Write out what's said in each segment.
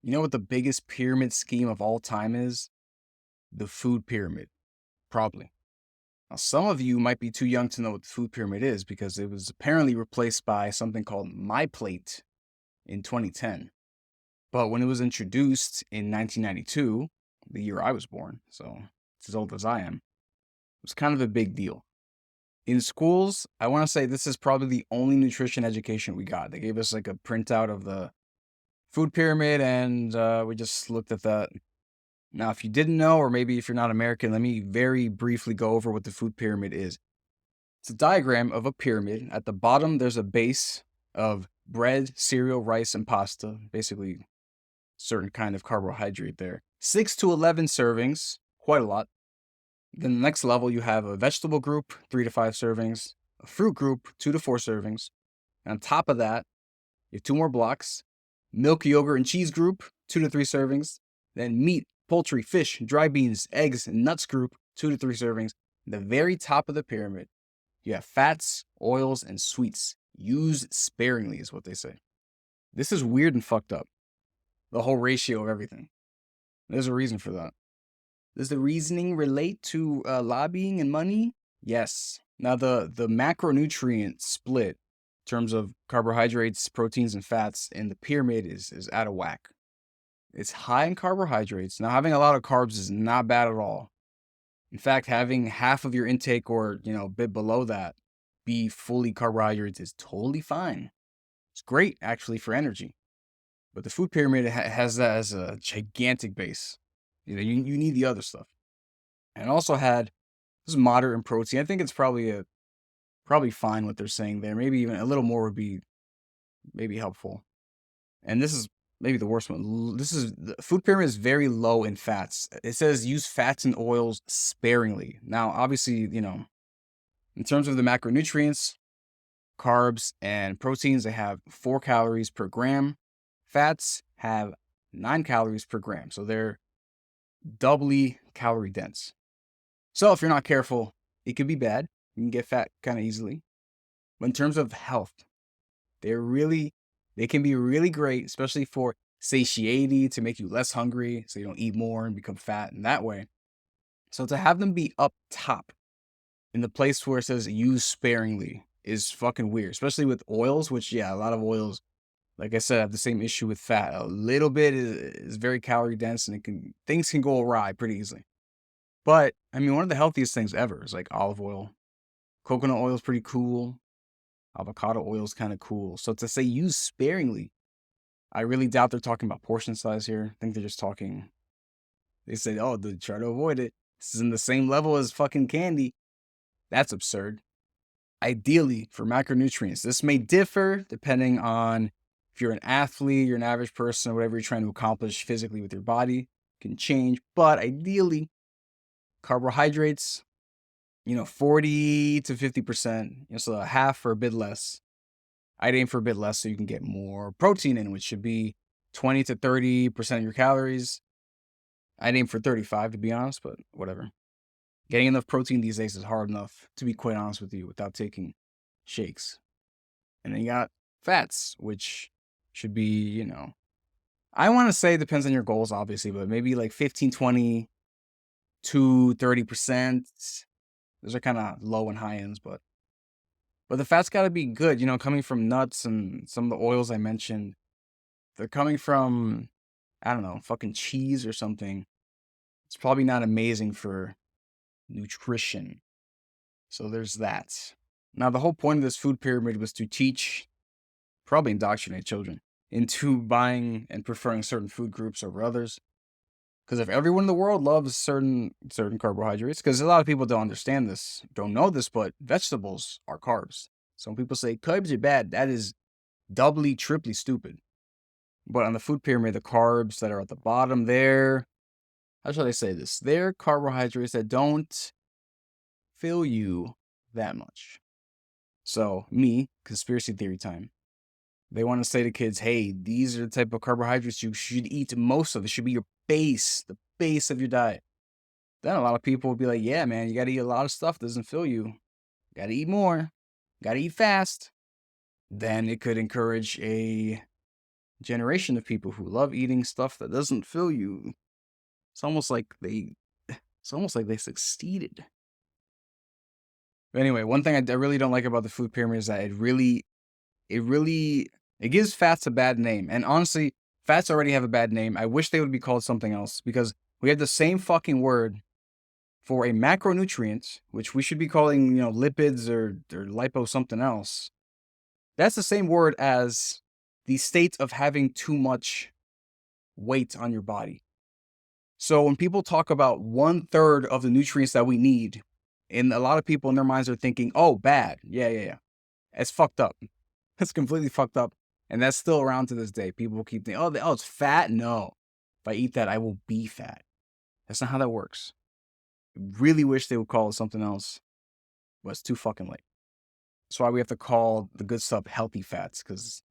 You know what the biggest pyramid scheme of all time is? The food pyramid, probably. Now, some of you might be too young to know what the food pyramid is because it was apparently replaced by something called MyPlate in 2010. But when it was introduced in 1992, the year I was born, so it's as old as I am, it was kind of a big deal. In schools, I want to say this is probably the only nutrition education we got. They gave us like a printout of the food pyramid, and we just looked at that. Now, if you didn't know, or maybe if you're not American, let me very briefly go over what the food pyramid is. It's a diagram of a pyramid. At the bottom, there's a base of bread, cereal, rice, and pasta, basically certain kind of carbohydrate there. 6 to 11 servings, quite a lot. Then the next level, you have a vegetable group, 3 to 5 servings, a fruit group, 2 to 4 servings. And on top of that, you have two more blocks, milk, yogurt, and cheese group, 2 to 3 servings. Then meat, poultry, fish, dry beans, eggs, and nuts group, 2 to 3 servings. The very top of the pyramid, you have fats, oils, and sweets. Use sparingly, is what they say. This is weird and fucked up. The whole ratio of everything. There's a reason for that. Does the reasoning relate to lobbying and money? Yes. Now, the macronutrient split in terms of carbohydrates, proteins, and fats in the pyramid is out of whack. It's high in carbohydrates. Now, having a lot of carbs is not bad at all. In fact, having half of your intake or, a bit below that be fully carbohydrates is totally fine. It's great, actually, for energy. But the food pyramid has that as a gigantic base. You need the other stuff. And also had this moderate in protein. I think it's probably fine what they're saying there. Maybe even a little more would be maybe helpful. And this is maybe the worst one. This is the food pyramid is very low in fats. It says use fats and oils sparingly. Now, obviously, in terms of the macronutrients, carbs and proteins, they have 4 calories per gram. Fats have 9 calories per gram. So they're doubly calorie dense. So if you're not careful, it could be bad. You can get fat kind of easily. But in terms of health, they can be really great, especially for satiety, to make you less hungry so you don't eat more and become fat in that way. So to have them be up top in the place where it says use sparingly is fucking weird, especially with oils, which, yeah, a lot of oils, like I said, have the same issue with fat. A little bit is very calorie dense and things can go awry pretty easily. But I mean, one of the healthiest things ever is like olive oil. Coconut oil is pretty cool. Avocado oil is kind of cool. So to say use sparingly, I really doubt they're talking about portion size here. I think they're just talking. They say, oh, try to avoid it. This is in the same level as fucking candy. That's absurd. Ideally, for macronutrients, this may differ depending on if you're an athlete, you're an average person, or whatever you're trying to accomplish physically with your body. It can change. But ideally, carbohydrates, 40 to 50%, so a half or a bit less. I'd aim for a bit less so you can get more protein in, which should be 20 to 30% of your calories. I'd aim for 35 to be honest, but whatever. Getting enough protein these days is hard enough, to be quite honest with you, without taking shakes. And then you got fats, which should be, I want to say it depends on your goals, obviously, but maybe like 15, 20 to 30%. Those are kind of low and high ends, but the fat's got to be good, coming from nuts and some of the oils I mentioned. They're coming from, I don't know, fucking cheese or something. It's probably not amazing for nutrition. So there's that. Now, the whole point of this food pyramid was to teach, probably indoctrinate children into buying and preferring certain food groups over others. Because if everyone in the world loves certain carbohydrates, because a lot of people don't understand this, don't know this, but vegetables are carbs. Some people say carbs are bad. That is doubly, triply stupid. But on the food pyramid, the carbs that are at the bottom there, how shall I say this? They're carbohydrates that don't fill you that much. So me, conspiracy theory time. They want to say to kids, hey, these are the type of carbohydrates you should eat most of. It should be your base, the base of your diet. Then a lot of people will be like, yeah, man, you got to eat a lot of stuff that doesn't fill you. Got to eat more. Got to eat fast. Then it could encourage a generation of people who love eating stuff that doesn't fill you. It's almost like they succeeded. But anyway, one thing I really don't like about the food pyramid is that it gives fats a bad name. And honestly, fats already have a bad name. I wish they would be called something else because we have the same fucking word for a macronutrient, which we should be calling, lipids or lipo something else. That's the same word as the state of having too much weight on your body. So when people talk about 1/3 of the nutrients that we need, and a lot of people in their minds are thinking, oh, bad. Yeah. It's fucked up. It's completely fucked up. And that's still around to this day. People keep thinking, oh, it's fat. No. If I eat that, I will be fat. That's not how that works. I really wish they would call it something else, but it's too fucking late. That's why we have to call the good stuff healthy fats, because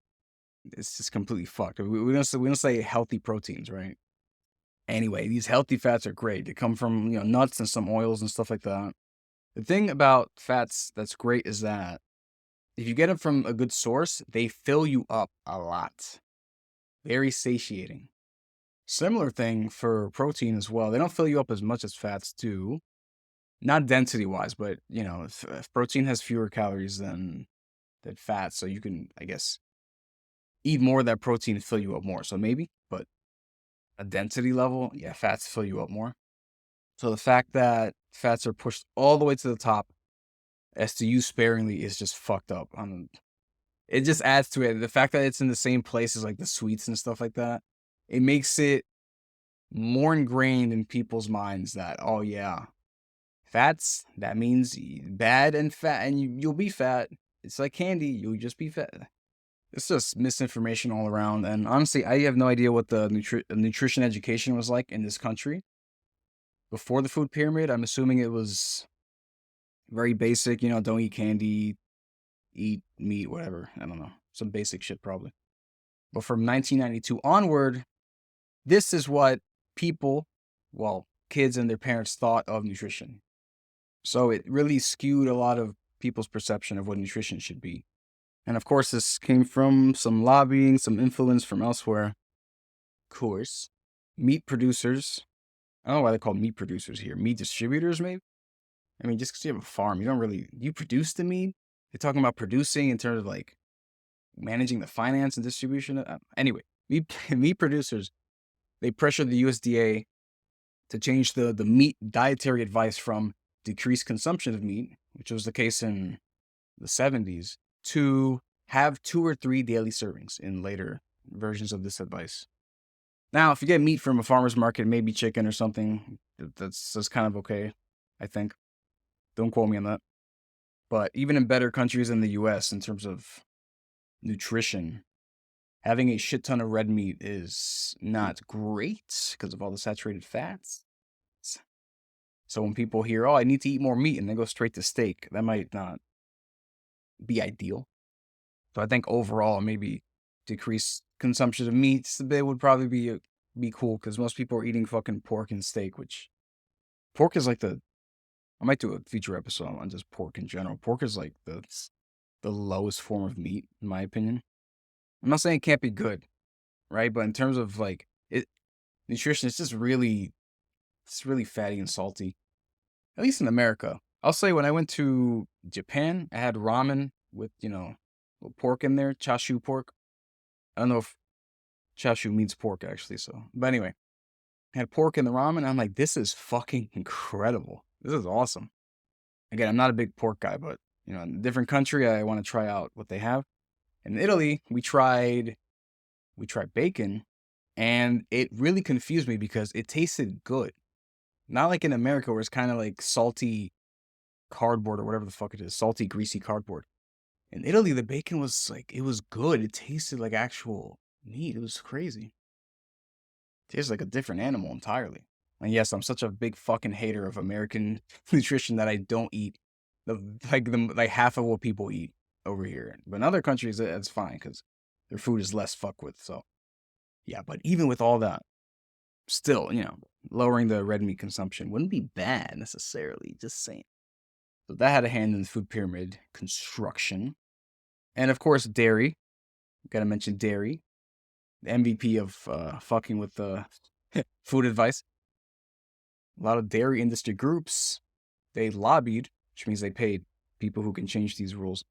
it's just completely fucked. We don't say healthy proteins, right? Anyway, these healthy fats are great. They come from, nuts and some oils and stuff like that. The thing about fats that's great is that if you get them from a good source, they fill you up a lot. Very satiating. Similar thing for protein as well. They don't fill you up as much as fats do. Not density wise, but if protein has fewer calories than fat, so you can, I guess, eat more of that protein to fill you up more. So maybe, but a density level, yeah, fats fill you up more. So the fact that fats are pushed all the way to the top as to use sparingly is just fucked up. It just adds to it. The fact that it's in the same place as like the sweets and stuff like that, it makes it more ingrained in people's minds that, oh yeah, fats, that means bad and fat, and you'll be fat. It's like candy, you'll just be fat. It's just misinformation all around. And honestly, I have no idea what the nutrition education was like in this country before the food pyramid. I'm assuming it was very basic, don't eat candy, eat meat, whatever. I don't know. Some basic shit probably. But from 1992 onward, this is what people, kids and their parents thought of nutrition. So it really skewed a lot of people's perception of what nutrition should be. And of course, this came from some lobbying, some influence from elsewhere. Of course, meat producers. I don't know why they're called meat producers here. Meat distributors, maybe? I mean, just because you have a farm, you produce the meat? They're talking about producing in terms of like managing the finance and distribution. Anyway, meat producers, they pressured the USDA to change the meat dietary advice from decreased consumption of meat, which was the case in the 70s, to have 2 or 3 daily servings in later versions of this advice. Now, if you get meat from a farmer's market, maybe chicken or something, that's kind of okay, I think. Don't quote me on that. But even in better countries than the US in terms of nutrition, having a shit ton of red meat is not great because of all the saturated fats. So when people hear, oh, I need to eat more meat, and they go straight to steak, that might not be ideal. So I think overall, maybe decrease consumption of meats a bit would probably be cool, because most people are eating fucking pork and steak, which pork is like I might do a future episode on just pork in general. Pork is like the lowest form of meat, in my opinion. I'm not saying it can't be good, right? But in terms of like nutrition, it's really fatty and salty. At least in America. I'll say when I went to Japan, I had ramen with, pork in there, chashu pork. I don't know if chashu means pork actually, but anyway, I had pork in the ramen. I'm like, this is fucking incredible. This is awesome. Again, I'm not a big pork guy, but in a different country, I want to try out what they have. In Italy, we tried bacon, and it really confused me because it tasted good. Not like in America where it's kind of like salty cardboard or whatever the fuck it is, salty, greasy cardboard. In Italy, the bacon was like, it was good. It tasted like actual meat. It was crazy. It tastes like a different animal entirely. And yes, I'm such a big fucking hater of American nutrition that I don't eat like half of what people eat over here. But in other countries, it's fine because their food is less fuck with. So yeah, but even with all that, still, lowering the red meat consumption wouldn't be bad necessarily. Just saying. So that had a hand in the food pyramid construction. And of course, dairy. Gotta mention dairy. the MVP of fucking with the food advice. A lot of dairy industry groups, they lobbied, which means they paid people who can change these rules,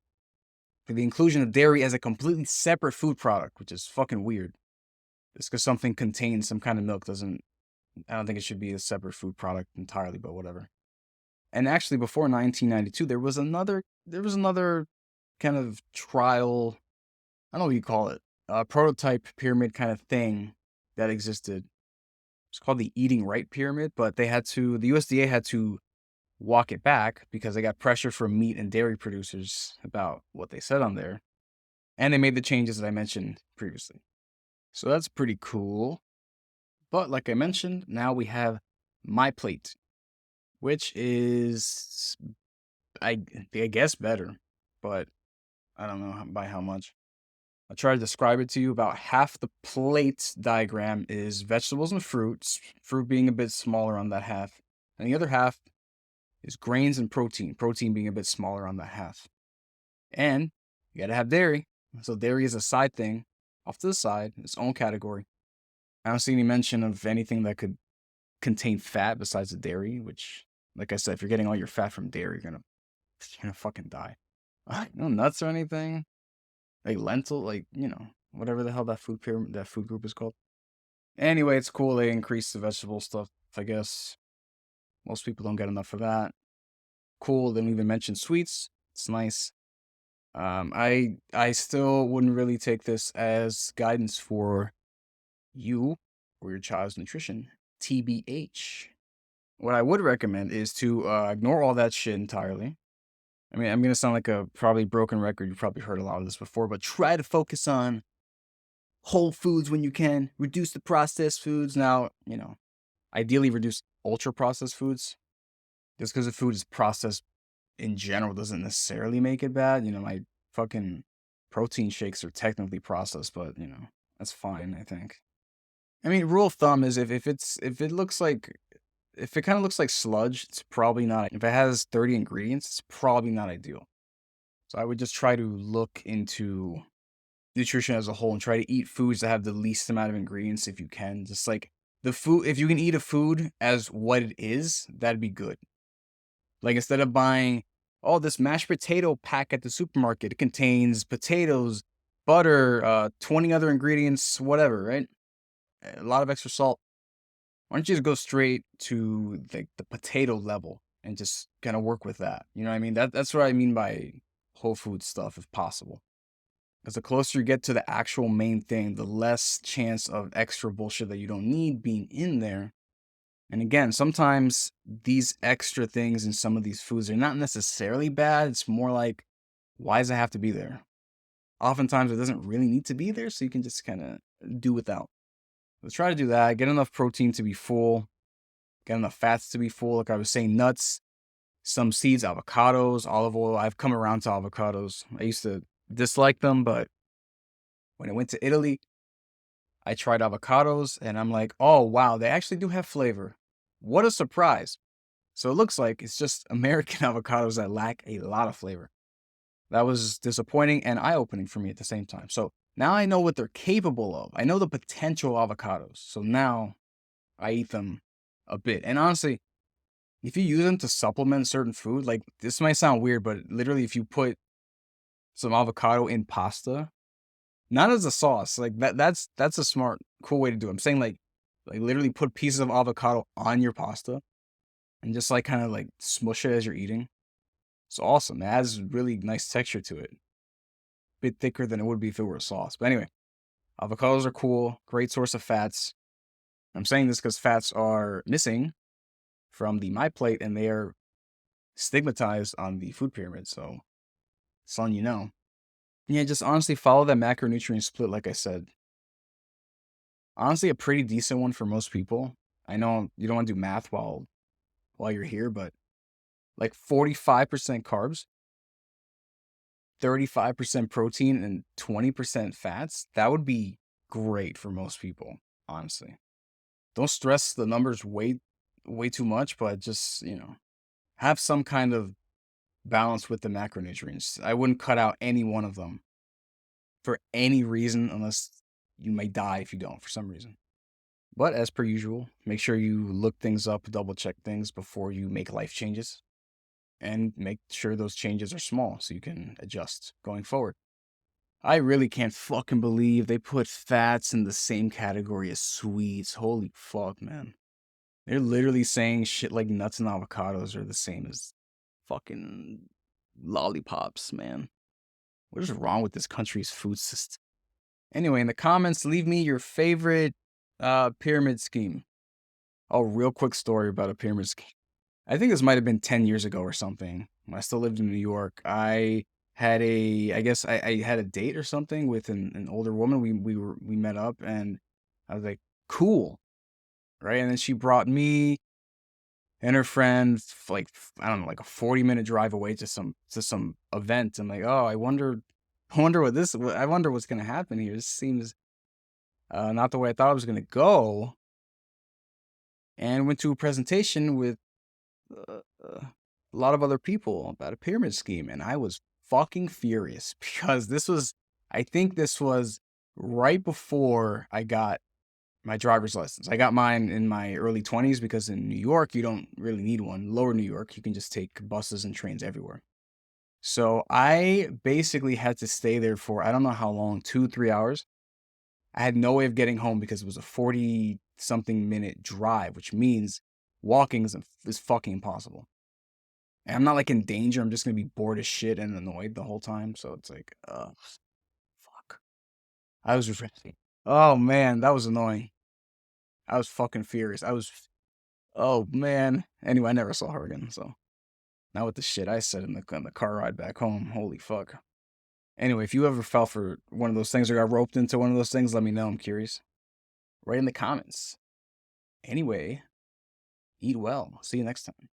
for the inclusion of dairy as a completely separate food product, which is fucking weird. Just because something contains some kind of milk doesn't, I don't think it should be a separate food product entirely, but whatever. And actually, before 1992, there was another kind of trial, I don't know what you call it, a prototype pyramid kind of thing that existed. It's called the Eating Right Pyramid, but the USDA had to walk it back because they got pressure from meat and dairy producers about what they said on there. And they made the changes that I mentioned previously. So that's pretty cool. But like I mentioned, now we have MyPlate, which is, I guess, better, but I don't know by how much. I'll try to describe it to you. About half the plate diagram is vegetables and fruits, fruit being a bit smaller on that half. And the other half is grains and protein being a bit smaller on that half. And you gotta have dairy. So dairy is a side thing, off to the side, its own category. I don't see any mention of anything that could contain fat besides the dairy, which, like I said, if you're getting all your fat from dairy, you're gonna fucking die. No nuts or anything. Like lentil, like, whatever the hell that food group is called. Anyway, it's cool they increased the vegetable stuff, I guess. Most people don't get enough of that. Cool, they don't even mention sweets. It's nice. I still wouldn't really take this as guidance for you or your child's nutrition. TBH. What I would recommend is to ignore all that shit entirely. I mean, I'm going to sound like a probably broken record. You've probably heard a lot of this before, but try to focus on whole foods when you can. Reduce the processed foods. Now, ideally reduce ultra processed foods. Just because the food is processed in general doesn't necessarily make it bad. My fucking protein shakes are technically processed, but, that's fine, I think. I mean, rule of thumb is if it kind of looks like sludge, it's probably not. If it has 30 ingredients, it's probably not ideal. So I would just try to look into nutrition as a whole and try to eat foods that have the least amount of ingredients if you can. Just like the food, if you can eat a food as what it is, that'd be good. Like instead of buying, this mashed potato pack at the supermarket, it contains potatoes, butter, 20 other ingredients, whatever, right? A lot of extra salt. Why don't you just go straight to the potato level and just kind of work with that? You know what I mean? That's what I mean by whole food stuff, if possible. Because the closer you get to the actual main thing, the less chance of extra bullshit that you don't need being in there. And again, sometimes these extra things in some of these foods are not necessarily bad. It's more like, why does it have to be there? Oftentimes it doesn't really need to be there, so you can just kind of do without. Let's try to do that. Get enough protein to be full. Get enough fats to be full. Like I was saying, nuts, some seeds, avocados, olive oil. I've come around to avocados. I used to dislike them, but when I went to Italy, I tried avocados and I'm like, oh, wow, they actually do have flavor. What a surprise. So it looks like it's just American avocados that lack a lot of flavor. That was disappointing and eye-opening for me at the same time. So now I know what they're capable of. I know the potential avocados. So now I eat them a bit. And honestly, if you use them to supplement certain food, like this might sound weird, but literally if you put some avocado in pasta, not as a sauce, like that's a smart, cool way to do it. I'm saying like literally put pieces of avocado on your pasta and just like kind of like smush it as you're eating. It's awesome. It adds really nice texture to it. Bit thicker than it would be if it were a sauce. But anyway, avocados are cool, great source of fats. I'm saying this because fats are missing from the MyPlate and they are stigmatized on the food pyramid. So it's letting you know. Yeah, just honestly follow that macronutrient split, like I said. Honestly, a pretty decent one for most people. I know you don't want to do math while you're here, but like 45% carbs, 35% protein, and 20% fats, that would be great for most people, honestly. Don't stress the numbers way too much, but just, have some kind of balance with the macronutrients. I wouldn't cut out any one of them for any reason unless you might die if you don't for some reason. But as per usual, make sure you look things up, double check things before you make life changes, and make sure those changes are small so you can adjust going forward. I really can't fucking believe they put fats in the same category as sweets. Holy fuck, man. They're literally saying shit like nuts and avocados are the same as fucking lollipops, man. What is wrong with this country's food system? Anyway, in the comments, leave me your favorite pyramid scheme. Oh, real quick story about a pyramid scheme. I think this might have been 10 years ago or something. When I still lived in New York. I guess I had a date or something with an older woman. We met up and I was like, cool, right? And then she brought me and her friend like I don't know, like a 40-minute drive away to some event. I'm like, oh, I wonder what's gonna happen here. This seems not the way I thought it was gonna go. And went to a presentation with uh, a lot of other people about a pyramid scheme, and I was fucking furious because I think this was right before I got my driver's license. I got mine in my early 20s because in New York, you don't really need one. Lower New York, you can just take buses and trains everywhere. So I basically had to stay there for I don't know how long, 2, 3 hours. I had no way of getting home because it was a 40 something minute drive, which means walking is fucking impossible. And I'm not like in danger. I'm just gonna be bored as shit and annoyed the whole time. So it's like, fuck. I was refreshing. Oh man, that was annoying. I was fucking furious. Oh man. Anyway, I never saw her again. So not with the shit I said in the car ride back home. Holy fuck. Anyway, if you ever fell for one of those things or got roped into one of those things, let me know. I'm curious. Right in the comments. Anyway, eat well. See you next time.